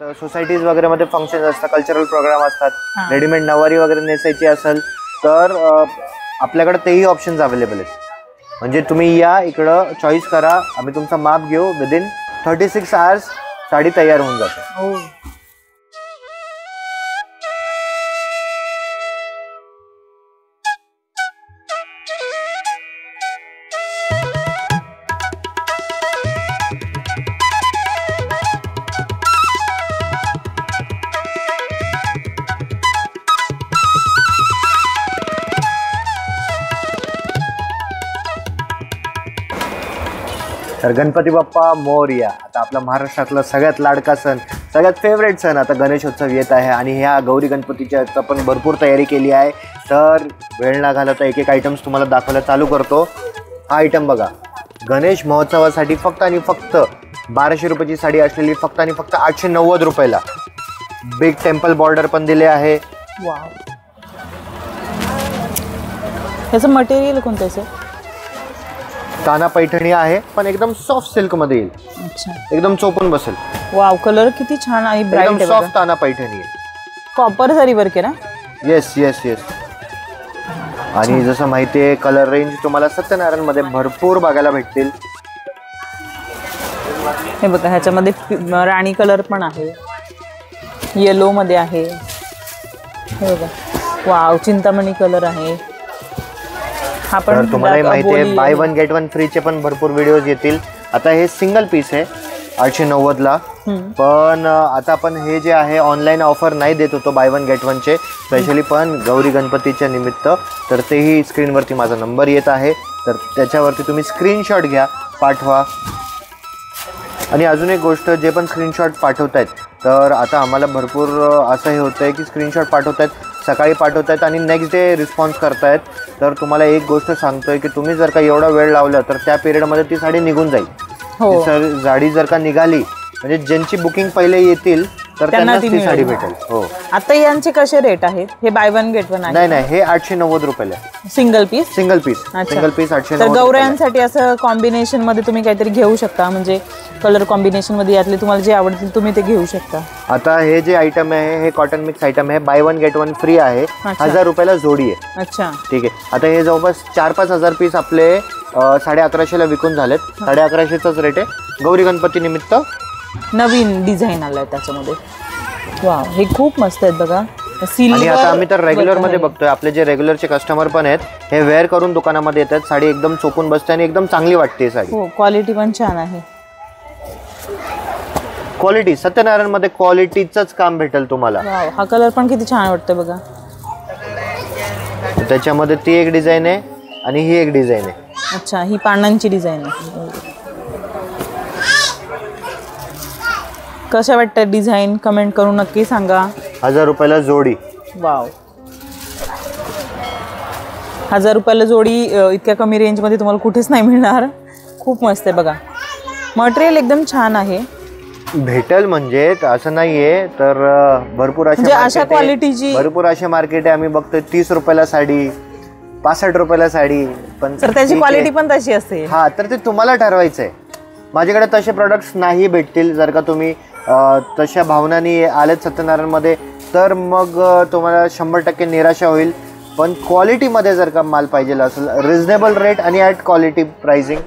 तर सोसायटीज वगैरे मध्ये फंक्शन असतात, कल्चरल प्रोग्राम असतात, रेडीमेड नवारी वगैरे नेसायची असेल तर आपल्याकडे तेही ऑप्शन्स अवेलेबल आहेत. म्हणजे तुम्ही या इकडं चॉईस करा, आम्ही तुमचा माप घेऊ, विदिन 36 आवर्स साडी तयार होऊन जाते. तर गणपती बाप्पा मोरया. आता आपला महाराष्ट्रातला सगळ्यात लाडका सण, सगळ्यात फेवरेट सण आता गणेशोत्सव येत आहे आणि ह्या गौरी गणपतीच्या पण भरपूर तयारी केली आहे. तर वेळ न घालवता एक एक आयटम्स तुम्हाला दाखवायला चालू करतो. हा आयटम बघा, गणेश महोत्सवासाठी फक्त आणि फक्त 1200 रुपयाची साडी असलेली फक्त आणि फक्त 890 रुपयाला. बिग टेम्पल बॉर्डर पण दिले आहे. वाव, याचं मटेरियल कोणतं आहे? ताना पैठणी आहे, पण एकदम सॉफ्ट सिल्क मध्ये येईल. अच्छा, एकदम चोपून बसेल. वाव, कलर किती छान आहे, ब्राईट आहे. सॉफ्ट ताना पैठणी आहे, कॉपर जरी वर्क आहे ना. Yes yes yes. आणि जसं माहिती आहे कलर रेंज तुम्हाला सत्यनारायण मध्ये भरपूर बघायला भेटतील. हे बघा, ह्याच्यामध्ये राणी कलर पण आहे, येलो मध्ये आहे. हे बघा, वाव, चिंतामणी कलर आहे. तर तुम्हालाही माहिती आहे बाय वन गेट वन फ्रीचे पण भरपूर व्हिडिओज येतील. आता हे सिंगल पीस आहे 890 ला, पण आता आपण हे जे आहे ऑनलाईन ऑफर नाही देत होतो बाय वन गेट वनचे स्पेशली, पण गौरी गणपतीच्या निमित्त. तर तेही स्क्रीनवरती माझा नंबर येत आहे, तर त्याच्यावरती तुम्ही स्क्रीनशॉट घ्या, पाठवा. आणि अजून एक गोष्ट, जे पण स्क्रीनशॉट पाठवतायत, तर आता आम्हाला भरपूर असं हे होतं आहे की स्क्रीनशॉट पाठवतायत, सकाळी पाठवतायत आणि नेक्स्ट डे रिस्पॉन्स करतायत. तर तुम्हाला एक गोष्ट सांगतोय की तुम्ही जर का एवढा वेळ लावला तर त्या पिरियडमध्ये ती साडी निघून जाईल. साडी जर का निघाली म्हणजे ज्यांची बुकिंग पहिले येतील तर त्यांना ती साडी भेटेल. हो. आता यांचे कसे रेट आहेत? हे बाय वन गेट वन आहे? नाही नाही, हे 890 रुपयाला सिंगल पीस. Single piece 890. तर गौऱ्यांसाठी असं कॉम्बिनेशन मध्ये तुम्ही काहीतरी घेऊ शकता, म्हणजे कलर कॉम्बिनेशन मध्ये यातले तुम्हाला जे आवडतील तुम्ही ते घेऊ शकता. आता हे जे आयटम आहे हे कॉटन मिक्स आयटम आहे, by one get one free आहे. 1000 रुपयाला जोडी आहे. अच्छा, ठीक आहे. आता हे जवळपास 4-5 हजार पीस आपले 1150ला विकून झालेत. 1150चाच रेट आहे. गौरी गणपती निमित्त नवीन डिझाईन आलाय त्याच्यामध्ये. वाव, हे खूप मस्त आहेत बघा. आणि आता आम्ही तर रेग्युलर मध्ये बघतोय, आपले जे रेग्युलरचे कस्टमर पण आहेत हे वेअर करून दुकानामध्ये येतात. साडी एकदम चोपून बसते आणि एकदम चांगली वाटते साडी. हो, क्वालिटी पण छान आहे. क्वालिटी सत्यनारायण मध्ये क्वालिटीचंच काम भेटेल तुम्हाला. वाव, हा कलर पण किती छान वाटतं बघा. त्याच्यामध्ये ती एक डिझाईन आहे आणि ही एक डिझाईन आहे. अच्छा, ही पानांची डिझाईन आहे. कशा वाटतात डिझाईन? कमेंट करून नक्की सांगा. 1000 रुपयाला जोडी. वाव, 1000 रुपयाला जोडी इतक्या कमी रेंजमध्ये तुम्हाला कुठेच नाही मिळणार. खूप मस्त आहे बघा, मटेरियल एकदम छान आहे. भेटल म्हणजे असं नाहीये, तर भरपूर अशा क्वालिटीची भरपूर असे मार्केट आहे. आम्ही बघतोय 30 रुपयाला साडी, 65 रुपयाला साडी, पण त्याची क्वालिटी पण तशी असते. हा, तर ते तुम्हाला ठरवायचं आहे. माझ्याकडे तसे प्रोडक्ट्स नाही भेटतील. जर का तुम्ही तशा भावनांनी आलेत सत्यनारायणमध्ये तर मग तुम्हाला 100% निराशा होईल. पण क्वालिटीमध्ये जर का माल पाहिजे असेल, रिजनेबल रेट आणि at quality pricing,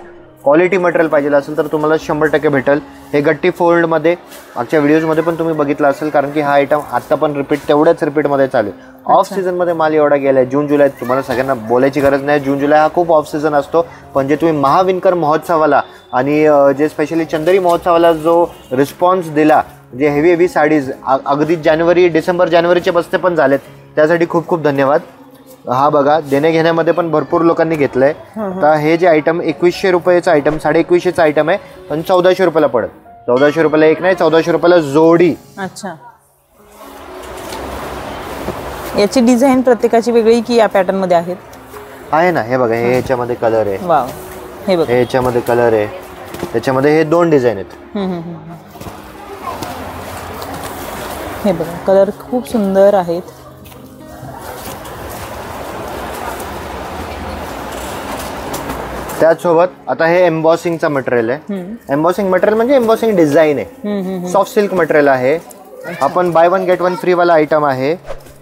quality material पाहिजे असेल तर तुम्हाला 100% भेटेल. हे गट्टी फोल्डमध्ये मागच्या व्हिडिओजमध्ये पण तुम्ही बघितलं असेल, कारण की हा आयटम आत्ता पण तेवढ्याच रिपीटमध्ये चालू आहे. ऑफ सीझनमध्ये माल एवढा गेला आहे. जून जुलै तुम्हाला सगळ्यांना बोलायची गरज नाही, जून जुलै हा खूप ऑफ सीझन असतो. पण जे तुम्ही महाविणकर महोत्सवाला आणि जे स्पेशली चंदेरी महोत्सवाला जो रिस्पॉन्स दिला, जे हेवी साडीज अगदी डिसेंबर जानेवारीचे बस्ते पण झालेत, त्यासाठी खूप खूप धन्यवाद. हा बघा, देणे घेण्यामध्ये पण भरपूर लोकांनी घेतलंय. तर हे जे आयटम 2100 रुपयाचं आयटम, 2150चं आयटम आहे, पण 1400 रुपयाला पडत. 1400 रुपयाला एक नाही, 1400 रुपयाला जोडी. अच्छा, याची डिझाईन प्रत्येकाची वेगळी की या पॅटर्न मध्ये आहेत? आहे ना, हे बघा, हे याच्यामध्ये कलर आहे. वाव, हे बघा, हे याच्यामध्ये कलर आहे. त्याच्यामध्ये हे 2 डिझाईन आहेत. हे बघा, कलर खूप सुंदर आहेत. त्याचसोबत आता हे एम्बॉसिंगचं मटेरियल आहे. एम्बॉसिंग मटेरियल म्हणजे एम्बॉसिंग डिझाईन आहे. सॉफ्ट सिल्क मटेरियल आहे. हा पण बाय 1 गेट 1 फ्री वाला आयटम आहे.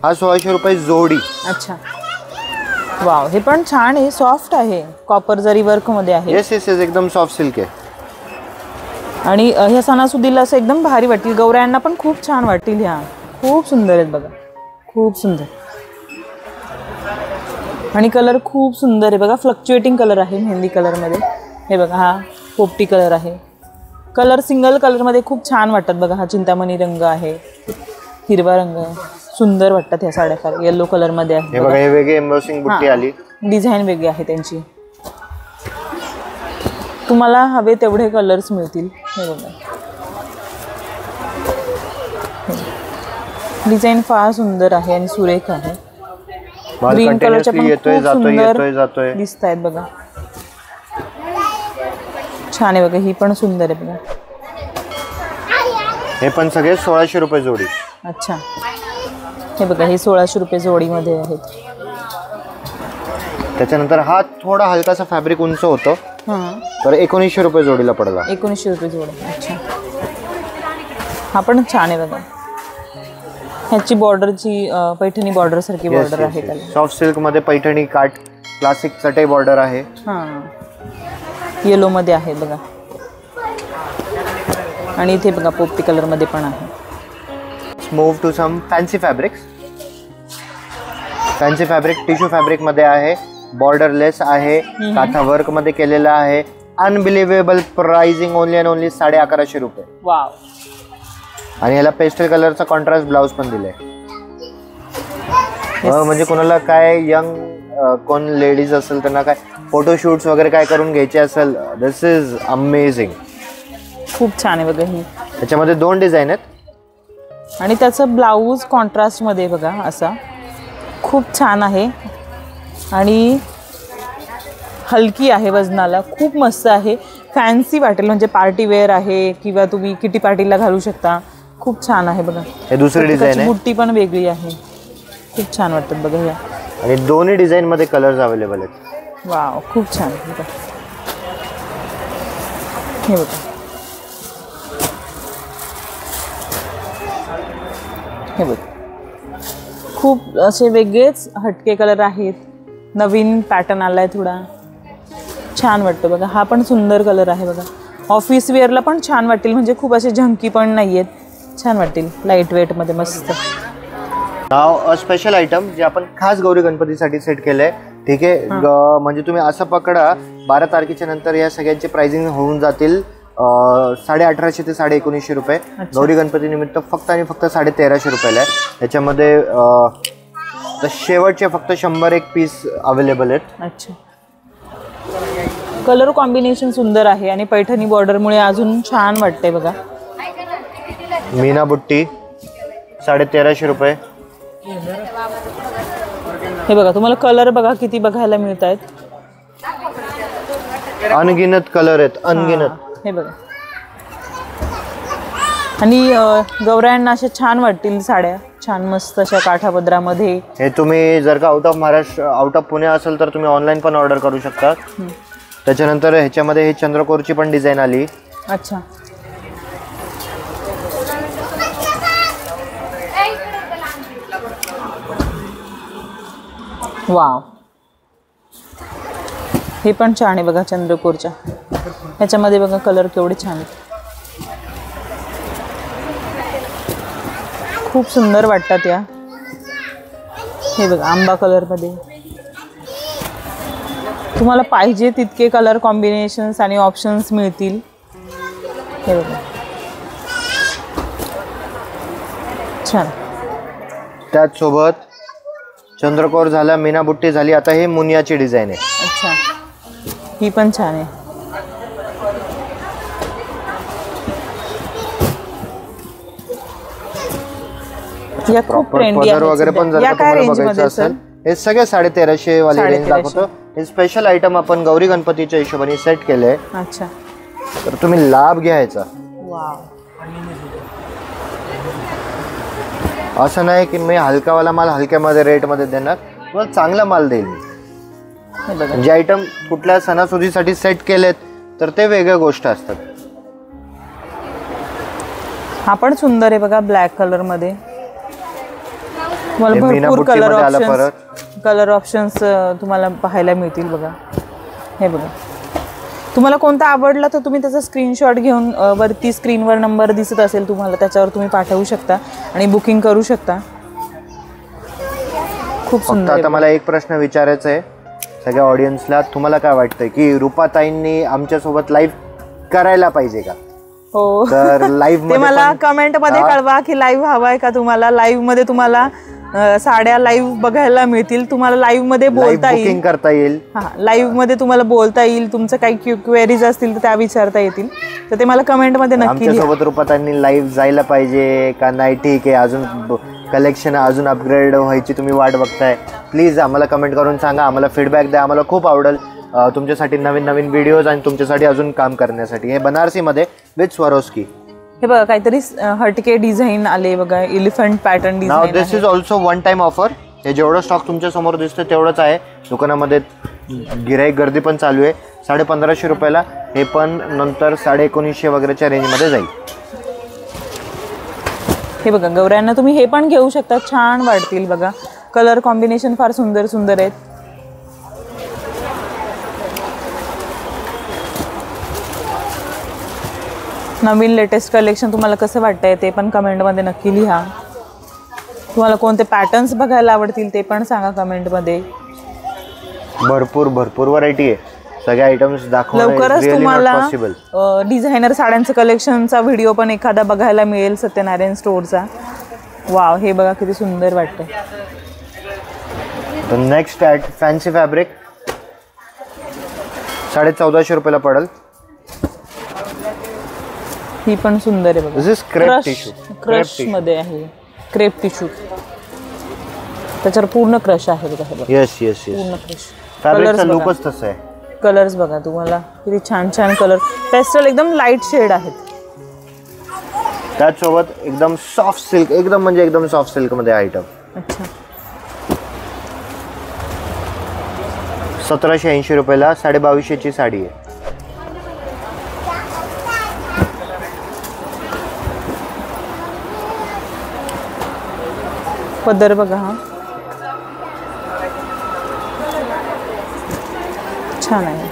हा 1600 रुपये जोडी. अच्छा, वाव, हे पण छान आहे, सॉफ्ट आहे, कॉपर जरी वर्क मध्ये आहे. येस येस येस, एकदम सॉफ्ट सिल्क आहे. आणि ह्या सणासुदीला असं एकदम भारी वाटतील, गौरायांना पण खूप छान वाटतील. ह्या खूप सुंदर आहेत बघा, खूप सुंदर. आणि कलर खूप सुंदर आहे बघा, फ्लक्च्युएटिंग कलर आहे मेहंदी कलरमध्ये. हे बघा, हा पोपटी कलर आहे. कलर सिंगल कलरमध्ये खूप छान वाटतात बघा. हा चिंतामणी रंग आहे, हिरवा रंग आहे, सुंदर वाटतात ह्या साड्या. फार येलो कलरमध्ये आहे. हे बघा, हे वेगळे एम्बॉसिंग बुट्टी आली, डिझाईन वेगळी आहे त्यांची. तुम्हाला हवे तेवढे कलर्स मिळतील. हे बघा, डिझाईन फार सुंदर आहे आणि सुरेख आहे. ग्रीन कलरच्या पण खूप सुंदर दिसत आहेत बघा, छान आहे बघा. ही पण सुंदर आहे बघा. हे पण सगळे 1600 रुपये जोडी. अच्छा, हे बघा, हे 1600 रुपये जोडीमध्ये आहेत. त्याच्यानंतर हा थोडा हलकासा फॅब्रिक उंच होतो, तर 1900 रुपये जोडीला पडला. 1900 रुपये जोडी. अच्छा, हा पण छान आहे बघा. ह्याची बॉर्डरची पैठणी बॉर्डर सारखी बॉर्डर आहे त्याला. सॉफ्ट सिल्क मध्ये पैठणी काठ क्लासिक चटई बॉर्डर आहे. हां, येलो मध्ये आहे बघा. आणि इथे बघा पोपटी कलर मध्ये पण आहे. Move to some fancy fabrics. Fancy fabric tissue fabric मध्ये आहे, बॉर्डरलेस आहे, काथा वर्क मध्ये केलेला आहे. Unbelievable pricing, only and only 1150 रुपये. वाव. आणि ह्याला पेस्टल कलरचा कॉन्ट्रास्ट ब्लाउज पण दिलाय. म्हणजे कोणाला काय यंग कोण लेडीज असेल त्यांना काय फोटोशूट्स वगैरे काय करून घ्यायचे असेल, दिस इज अमेझिंग. खूप छान आहे बघा. ही त्याच्यामध्ये 2 डिझाईन आहेत आणि त्याचं ब्लाऊज कॉन्ट्रास्ट मध्ये बघा असा खूप छान आहे. आणि हलकी आहे वजनाला, खूप मस्त आहे. फॅन्सी वाटेल, म्हणजे पार्टी वेअर आहे किंवा तुम्ही किटी पार्टीला घालू शकता. खूप छान आहे बघा. हे दुसरी डिझाईन आहे, बुट्टी पण वेगळी आहे, खूप छान वाटतात बघा ह्या. आणि दोन्ही डिझाईन मध्ये कलर्स अवेलेबल आहेत. वाव, खूप छान बघा. हे बघा, हे बघ, खूप असे वेगळेच हटके कलर आहेत. नवीन पॅटर्न आलाय थोडा, छान वाटतं बघा. हा पण सुंदर कलर आहे बघा. ऑफिस वेअरला पण छान वाटतील, म्हणजे खूप असे झंकी पण नाही आहेत, छान वाटतील, लाईट वेट मध्ये मस्त. नाव स्पेशल आयटम जे आपण खास गौरी गणपतीसाठी सेट केलंय. ठीक आहे, म्हणजे तुम्ही असं पकडा 12 तारखेच्या नंतर या सगळ्यांचे प्राइसिंग होऊन जातील 1850 ते 1950 रुपये. गौरी गणपती निमित्त फक्त आणि फक्त 1350 रुपयाला आहे. याच्यामध्ये शेवटचे फक्त 101 पीस अवेलेबल आहेत. अच्छा, कलर कॉम्बिनेशन सुंदर आहे आणि पैठणी बॉर्डरमुळे अजून छान वाटते बघा. मीना बुट्टी 1350 रुपये. हे बघा, तुम्हाला कलर बघा किती बघायला मिळत आहेत, अनगिनत कलर आहेत, अनगिनत. हे बघा, आणि गौरायांना अशा छान वाटतील साड्या, छान मस्त अशा काठापदरामध्ये. हे तुम्ही जर का out of Maharashtra, out of Pune असेल तर तुम्ही ऑनलाईन पण ऑर्डर करू शकता. त्याच्यानंतर ह्याच्यामध्ये हे चंद्रकोरची पण डिझाईन आली. अच्छा, वाव, हे पण छान आहे बघा चंद्रकोरच्या. ह्याच्यामध्ये बघा कलर केवढे छान आहेत, खूप सुंदर वाटतात या. हे बघा आंबा कलर मध्ये. तुम्हाला पाहिजे तितके कलर कॉम्बिनेशन्स आणि ऑप्शन्स मिळतील. हे बघा, छान. त्याचसोबत चंद्रकोर झाला, मीना बुट्टी झाली, आता हे मुनियाची डिझाईन आहे. अच्छा, ही पण छान आहे. या खूप ट्रेंडी आहेत वगैरे पण जर का तुम्हाला बघायचं असेल, हे सगळे 1350 वाली रेंज दाखवतो. हे स्पेशल आयटम आपण गौरी गणपतीच्या हिशोबाने सेट केले. अच्छा, तर तुम्ही लाभ घ्यायचा. वाव, असं नाही की मी हलकावाला माल हलक्यामध्ये रेटमध्ये देणार, तुम्हाला चांगला माल देईल मी. जे आयटम कुठल्या सणासुदीसाठी सेट केलेत तर ते वेगळ्या गोष्ट असतात. हा पण सुंदर आहे बघा, ब्लॅक कलर मध्ये तुम्हाला हे मीना भरपूर बुट्टीमध्ये आलं परत. कलर ऑप्शन्स तुम्हाला पाहायला मिळतील बघा. हे बघा, तुम्हाला कोणता आवडला तर तुम्ही त्याचा स्क्रीनशॉट घेऊन वरती स्क्रीनवर नंबर दिसत असेल तुम्हाला, त्याच्यावर तुम्ही पाठवू शकता आणि बुकिंग करू शकता. खूप सुंदर. आता मला एक प्रश्न विचारायचा आहे सगळ्या ऑडियन्सला, तुम्हाला काय वाटतंय की रुपाताईंनी आमच्यासोबत लाईव्ह करायला पाहिजे का? हो, तर लाईव्ह ते मला कमेंट मध्ये कळवा की लाईव्ह हवाय का तुम्हाला. लाईव्ह मध्ये तुम्हाला साड्या लाईव्ह बघायला मिळतील, तुम्हाला लाईव्ह मध्ये बोलता येईल, बुकिंग करता येईल. हा, लाईव्ह मध्ये तुम्हाला बोलता येईल, तुमचं काही क्वेरीज असतील तर त्या विचारता येतील. तर ते मला कमेंट मध्ये नक्की लिहा. आमच्यासोबत रुपाताईंनी लाईव्ह जायला पाहिजे का नाही? ठीक आहे, अजून कलेक्शन अजून अपग्रेड व्हायची तुम्ही वाट बघताय, प्लीज आम्हाला कमेंट करून सांगा, आम्हाला फीडबॅक द्या. आम्हाला खूप आवडेल तुमच्यासाठी नवीन नवीन व्हिडिओज आणि तुमच्यासाठी अजून काम करण्यासाठी. हे बनारसीमध्ये विथ स्वरोस्की. हे बघा, काहीतरी हटके डिझाईन आले बघा, elephant pattern now design. This is also one time offer. हे जेवढं स्टॉक तुमच्या समोर दिसतं तेवढंच आहे. दुकानामध्ये गिराईक गर्दी पण चालू आहे. 1550 रुपयाला हे पण नंतर 1950 वगैरेच्या रेंजमध्ये जाईल. हे बघा, गौऱ्यांना तुम्ही हे पण घेऊ शकता, छान वाटतील बघा. कलर कॉम्बिनेशन फार सुंदर सुंदर आहेत. नवीन लेटेस्ट कलेक्शन तुम्हाला कसं वाटतंय ते पण कमेंटमध्ये नक्की लिहा. तुम्हाला कोणते पॅटर्न्स बघायला आवडतील ते पण सांगा कमेंटमध्ये. भरपूर भरपूर व्हरायटी आहे. सगळे आयटम्स दाखवणं लवकरच really not तुम्हाला possible. डिझायनर साड्यांचं कलेक्शनचा व्हिडिओ पण एखादा बघायला मिळेल सत्यनारायण स्टोअरचा. वाव, हे बघा किती सुंदर वाटतं. तर नेक्स्ट ॲट फॅन्सी फॅब्रिक 1450 रुपयाला पडेल. ही पण सुंदर आहे बघा. दिस इज क्रेप टिश्यू. क्रश मध्ये आहे, क्रेप टिश्यू. त्याच्यावर पूर्ण क्रश आहे बघा. हे बघा, येस येस येस. पूर्ण क्रश. फॅब्रिकचा लुकच तसं आहे. कलर्स बघा तुम्हाला किती छान छान कलर, पेस्टल एकदम लाईट शेड आहेत. त्याचसोबत एकदम सॉफ्ट सिल्क, एकदम म्हणजे एकदम सॉफ्ट सिल्क मध्ये आयटम. अच्छा, 1780 रुपयाला 2250ची साडी आहे. पदर बघा, हा छान आहे.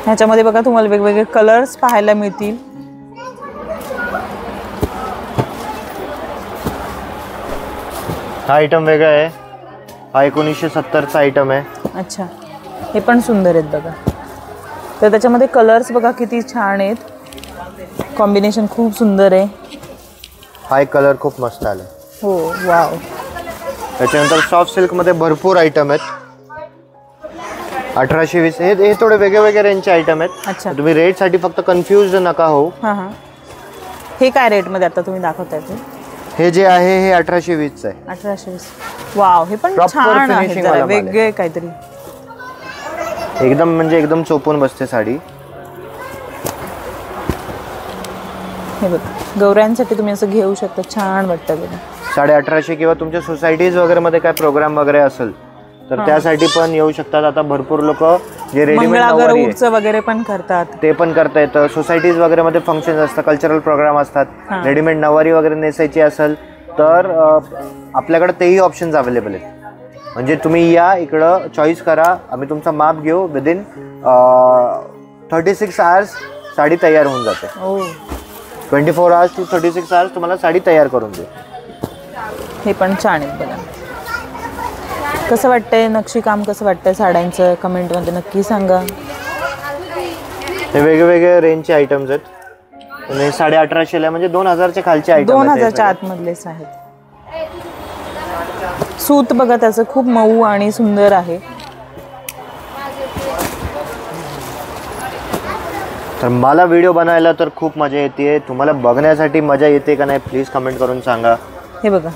ह्याच्यामध्ये बघा तुम्हाला वेगवेगळे कलर्स पाहायला मिळतील. हा आयटम वेगळा आहे. हा 1970चा आयटम आहे. अच्छा, हे पण सुंदर आहेत बघा. तर त्याच्यामध्ये कलर्स बघा किती छान आहेत, कॉम्बिनेशन खूप सुंदर आहे. हा एक कलर खूप मस्त आला. हो, वाव. त्याच्यानंतर सॉफ्ट सिल्कमध्ये भरपूर आयटम आहेत. 1820. हे थोडे वेगळे वेगळे रेंजचे आयटम आहेत. अच्छा, तुम्ही रेटसाठी फक्त कन्फ्यूज नका हो. हां हां. हे काय रेटमध्ये आता तुम्ही दाखवताय ते? हे जे आहे हे 1820चं आहे. 1820. वाव, हे पण Proper छान आहे, finishing जरा वाला माल आहे. वेगळे काहीतरी. एकदम म्हणजे एकदम चोपून बसते साडी. हे बघा, गौऱ्यांसाठी तुम्ही असं घेऊ शकता, छान वाटतं बघा. 1850 किंवा तुमच्या सोसायटीज वगैरे मध्ये काय प्रोग्राम वगैरे असेल तर त्यासाठी पण येऊ शकतात. आता भरपूर लोक जे रेडीमेड मंगळागौर उत्सव वगैरे पण करतात, ते पण करता येतं. सोसायटीज वगैरे मध्ये फंक्शन असतात, कल्चरल प्रोग्राम असतात. रेडीमेड नवारी वगैरे नेसायची असेल तर आपल्याकडे तेही ऑप्शन्स अवेलेबल आहेत. म्हणजे तुम्ही या इकडं चॉईस करा, आम्ही तुमचा माप घेऊ. विदिन 36 आवर्स साडी तयार होऊन जाते. 24 आवर्स टू 36 आवर्स तुम्हाला साडी तयार करून देऊ. हे पण छान आहे बघा. कसं वाटतंय नक्षीकाम, कसं वाटतंय साड्यांचं, कमेंटमध्ये नक्की सांगा. हे वेगवेगळे रेंजचे आयटम्स आहेत. 1850 म्हणजे 2000च्या खालचे आयटम. 2000च्या आतमधलेच आहेत. सूत बघा त्याचं खूप मऊ आणि सुंदर आहे. तर मला व्हिडिओ बनायला तर खूप मजा येते. तुम्हाला बघण्यासाठी मजा येते का नाही प्लीज कमेंट करून सांगा. हे बघा,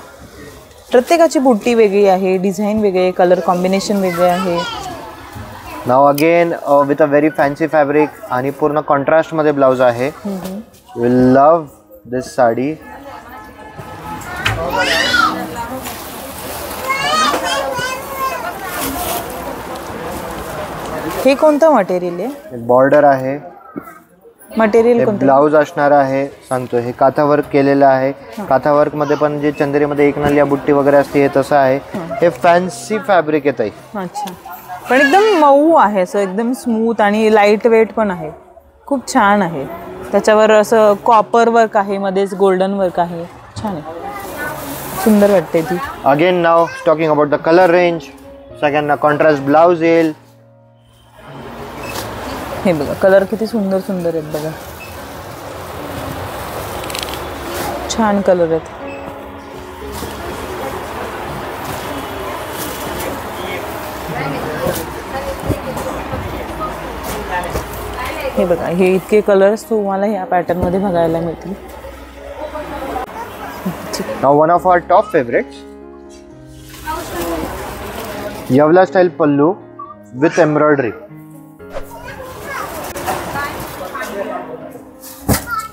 प्रत्येकाची बुट्टी वेगळी आहे, डिझाईन वेगळे, कलर कॉम्बिनेशन वेगळे आहे. Now again with a very fancy fabric आणि पूर्ण कॉन्ट्रास्टमध्ये ब्लाउज आहे. यू विल लव्ह दिस साडी. हे कोणतं मटेरियल आहे? बॉर्डर आहे मटेरियल कोणतं? ब्लाऊज असणार आहे सांगतो. हे काथा वर्क केलेलं आहे. काथा वर्क मध्ये पण जे चंदेरीमध्ये एक नलिया बुट्टी वगैरे असते हे तसं आहे. हे फॅन्सी फॅब्रिक येत आहे. अच्छा, पण एकदम मऊ आहे असं, एकदम स्मूथ आणि लाईट वेट पण आहे. खूप छान आहे. त्याच्यावर असं कॉपर वर्क आहे, मध्येच गोल्डन वर्क आहे. छान आहे, सुंदर वाटते ती. Again now talking about the colour range. सगळ्यांना कॉन्ट्रास्ट ब्लाऊज येईल. हे बघा कलर किती सुंदर सुंदर आहेत बघा, छान कलर आहेत. हे बघा हे इतके कलर्स तुम्हाला ह्या पॅटर्न मध्ये बघायला मिळतील. Now one of our top favorites, Yavla style pallu with embroidery.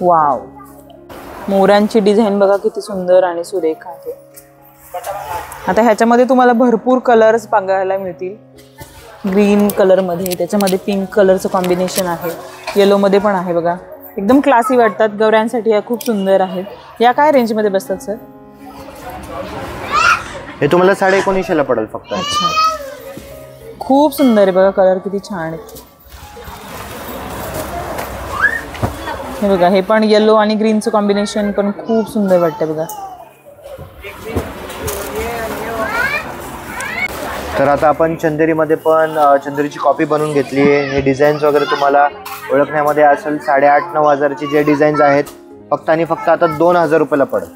Wow, मोरांची डिझाईन बघा किती सुंदर आणि सुरेख आहे. आता ह्याच्यामध्ये तुम्हाला भरपूर कलर्स बघायला मिळतील. ग्रीन कलरमध्ये, त्याच्यामध्ये पिंक कलरचं कॉम्बिनेशन आहे, येलोमध्ये पण आहे बघा. एकदम क्लासी वाटतात. गौऱ्यांसाठी या खूप सुंदर आहेत. या काय रेंजमध्ये बसतात सर? हे तुम्हाला 1950 पडेल फक्त. अच्छा, खूप सुंदर आहे बघा, कलर किती छान आहेत. हे बघा हे पण येलो आणि ग्रीनचं कॉम्बिनेशन पण खूप सुंदर वाटतं बघा. तर आता आपण चंदेरीमध्ये पण चंदेरीची कॉपी बनवून घेतली आहे. हे डिझाईन्स वगैरे तुम्हाला ओळखण्यामध्ये असेल. 8,500-9 हजारची जे डिझाईन्स आहेत फक्त आणि फक्त आता 2,000 रुपयाला पडेल.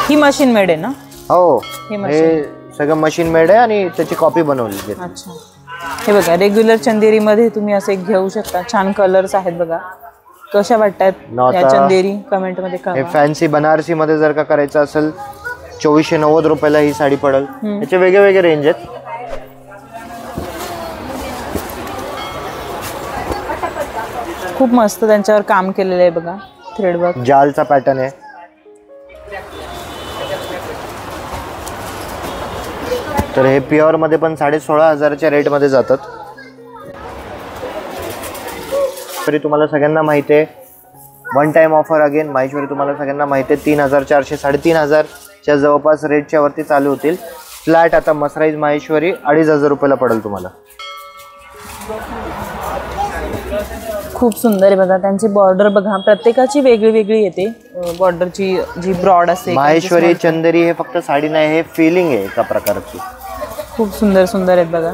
ही मशीन मेड आहे ना? हो, हे हे सगळं मशीन मेड आहे आणि त्याची कॉपी बनवली आहे. अच्छा, हे बघा रेग्युलर चंदेरीमध्ये तुम्ही असे घेऊ शकता. छान कलर्स आहेत बघा. कशा वाटतात या चंदेरी? कमेंट मध्ये हे कळवा. फॅन्सी बनारसी मध्ये जर का करायचं असेल 2490 रुपयाला ही साडी पडेल. याचे वेगळे वेगळे रेंज आहेत. खूप मस्त त्यांच्यावर काम केलेलं आहे बघा. थ्रेडवर्क, जालचा पॅटर्न आहे. तर हे प्युअर मध्ये पण 16,500च्या रेट मध्ये जातात. तरी तुम्हाला सगळ्यांना माहिती आहे one time offer again Maheshwari तुम्हाला सगळ्यांना माहिती आहे 3,400 3,500च्या जवळपास रेटच्या वरती चालू होतील. फ्लॅट आता मसराईज माहेश्वरी 2,500 रुपयाला पडेल तुम्हाला. खूप सुंदर आहे बघा. त्यांची बॉर्डर बघा, प्रत्येकाची वेगळी वेगळी येते. बॉर्डरची जी ब्रॉड असते. माहेश्वरी चंदेरी हे फक्त साडी नाही, हे फिलिंग आहे एका प्रकारची. खूप सुंदर सुंदर आहेत बघा.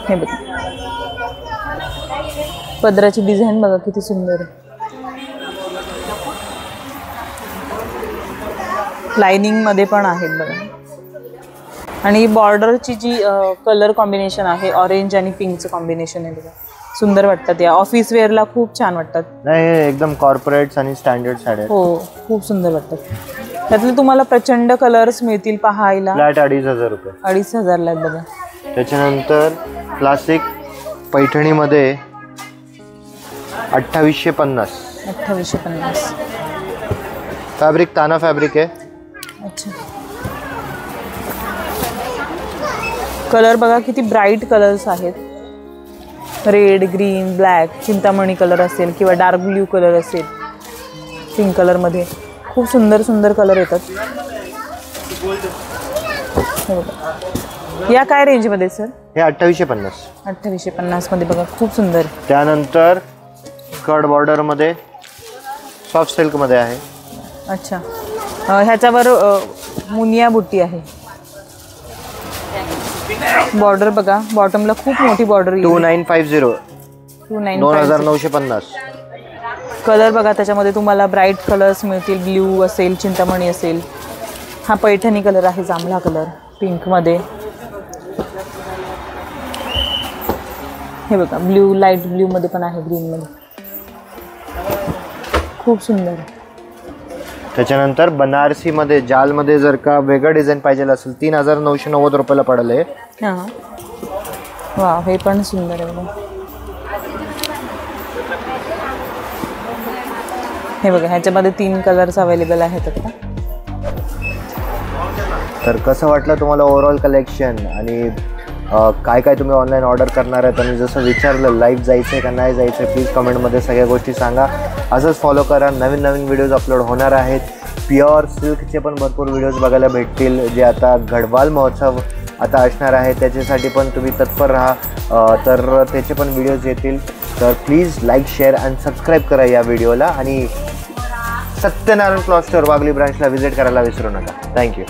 हे बघा पदराची डिझाईन बघा किती सुंदर आहे. लाइनिंग मध्ये पण आहेत बघा. आणि बॉर्डरची जी कलर कॉम्बिनेशन आहे ऑरेंज आणि पिंकचं कॉम्बिनेशन आहे बघा. सुंदर वाटतात. या ऑफिस वेअरला खूप छान वाटतात. नाही हे एकदम कॉर्पोरेट्स आणि स्टँडर्ड साड्या. हो, खूप सुंदर वाटतात. त्यातले तुम्हाला प्रचंड कलर्स मिळतील पाहायला. फ्लॅट 2,500 रुपये. 2,500 आहेत बघा. त्याच्यानंतर क्लासिक पैठणीमध्ये 2850. 2850. फॅब्रिक ताना फॅब्रिक आहे. अच्छा, कलर बघा किती ब्राईट कलर्स आहेत. Red, green, black, Chintamani colour असेल किंवा डार्क ब्ल्यू कलर असेल, पिंक कलरमध्ये खूप सुंदर सुंदर कलर येतात. या काय रेंजमध्ये सर? हे 2850. 2850 मध्ये बघा खूप सुंदर. त्यानंतर स्कर्ट बॉर्डरमध्ये सॉफ्ट सिल्कमध्ये आहे. अच्छा, ह्याच्यावर मुनिया बुट्टी आहे. बॉर्डर बघा, बॉटमला खूप मोठी बॉर्डर. 2950. 2,950. कलर बघा त्याच्यामध्ये तुम्हाला ब्राईट कलर्स मिळतील. ब्ल्यू असेल, चिंतामणी असेल. हा पैठणी कलर आहे, जांभळा कलर पिंकमध्ये. हे बघा ब्ल्यू, लाईट ब्ल्यूमध्ये पण आहे, ग्रीनमध्ये. खूप सुंदर. त्याच्यानंतर बनारसीमध्ये जालमध्ये जर का वेगळं डिझाईन पाहिजे असेल 3,990 रुपयाला पडेल आहे. हां, वा, हे पण सुंदर आहे बघा. हे बघा ह्याच्यामध्ये 3 कलर्स अवेलेबल आहेत आता. तर कसं वाटलं तुम्हाला ओव्हरऑल कलेक्शन आणि काय काय तुम्ही ऑनलाईन ऑर्डर करणार आहेत आणि जसं विचारलं लाईव्ह जायचं आहे का नाही जायचं आहे, प्लीज कमेंटमध्ये सगळ्या गोष्टी सांगा. असंच फॉलो करा. नवीन नवीन व्हिडिओज अपलोड होणार आहेत. प्युअर सिल्कचे पण भरपूर व्हिडिओज बघायला भेटतील. जे आता गढवाल महोत्सव आता असणार आहे त्याच्यासाठी पण तुम्ही तत्पर राहा. तर त्याचे पण व्हिडिओज येतील. तर प्लीज लाईक शेअर आणि सबस्क्राईब करा या व्हिडिओला आणि सत्यनारायण क्लॉथ स्टोअर वागली ब्रांचला व्हिजिट करायला विसरू नका. थँक्यू.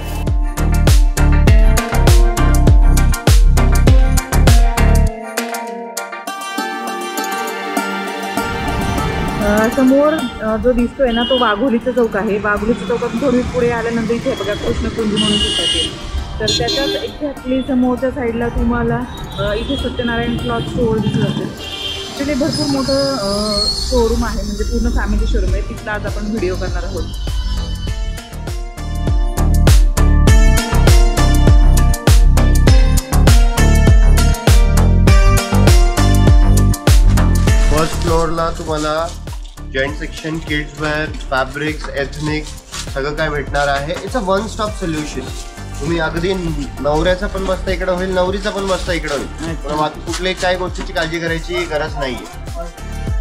समोर जो दिसतोय ना तो वाघोलीचा चौक आहे. वाघोलीच्या चौकातून थोडी पुढे आल्यानंतर इथे बघा कृष्णकुंज म्हणून दिसत आहे. तर त्याच्याच एक्झॅक्टली समोरच्या साईडला तुम्हाला इथे सत्यनारायण क्लॉथ स्टोअर दिसत असेल. ॲक्च्युली भरपूर मोठं शोरूम आहे, म्हणजे पूर्ण फॅमिली शोरूम आहे. तिथला आज आपण व्हिडिओ करणार आहोत. फर्स्ट फ्लोअरला तुम्हाला gent section, kids wear, fabrics, ethnic सगळं काय भेटणार आहे. It's a one stop solution. तुम्ही अगदी नवऱ्याचा पण बसता इकडं होईल, नवरीचा पण बसता इकडं होईल. कुठल्याही काही गोष्टीची काळजी करायची गरज नाहीये.